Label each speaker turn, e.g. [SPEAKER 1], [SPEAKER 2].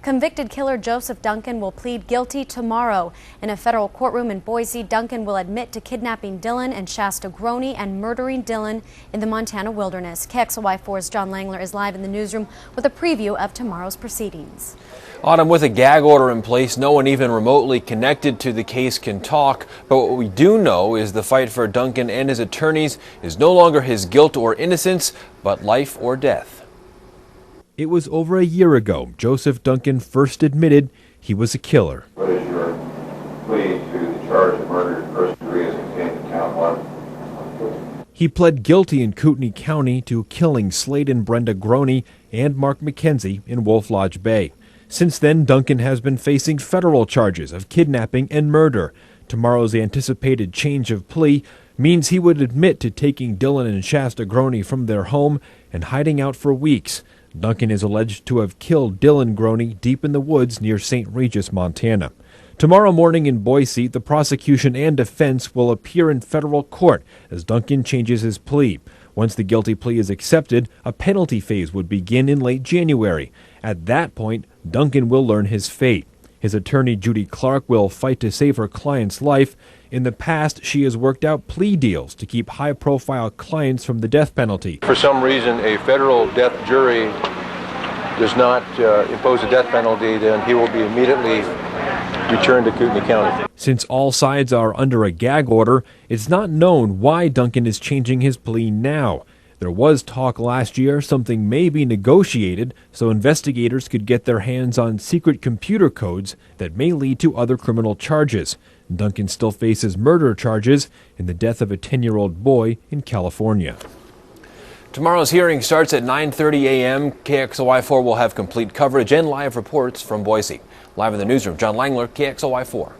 [SPEAKER 1] Convicted killer Joseph Duncan will plead guilty tomorrow. In a federal courtroom in Boise, Duncan will admit to kidnapping Dylan and Shasta Groene and murdering Dylan in the Montana wilderness. KXLY4's John Langeler is live in the newsroom with a preview of tomorrow's proceedings.
[SPEAKER 2] Autumn, with a gag order in place, no one even remotely connected to the case can talk. But what we do know is the fight for Duncan and his attorneys is no longer his guilt or innocence, but life or death.
[SPEAKER 3] It was over a year ago Joseph Duncan first admitted he was a killer.
[SPEAKER 4] What is your plea to the charge of murder in first degree as contained in count 1?
[SPEAKER 3] He pled guilty in Kootenai County to killing Slade and Brenda Groene and Mark McKenzie in Wolf Lodge Bay. Since then, Duncan has been facing federal charges of kidnapping and murder. Tomorrow's anticipated change of plea means he would admit to taking Dylan and Shasta Groene from their home and hiding out for weeks. Duncan is alleged to have killed Dylan Groene deep in the woods near St. Regis, Montana. Tomorrow morning in Boise, the prosecution and defense will appear in federal court as Duncan changes his plea. Once the guilty plea is accepted, a penalty phase would begin in late January. At that point, Duncan will learn his fate. His attorney, Judy Clark, will fight to save her client's life. In the past, she has worked out plea deals to keep high-profile clients from the death penalty.
[SPEAKER 4] For some reason, a federal death jury does not impose a death penalty, then he will be immediately returned to Kootenai County.
[SPEAKER 3] Since all sides are under a gag order, it's not known why Duncan is changing his plea now. There was talk last year something may be negotiated so investigators could get their hands on secret computer codes that may lead to other criminal charges. Duncan still faces murder charges in the death of a 10-year-old boy in California.
[SPEAKER 2] Tomorrow's hearing starts at 9:30 a.m. KXLY4 will have complete coverage and live reports from Boise. Live in the newsroom, John Langeler, KXLY4.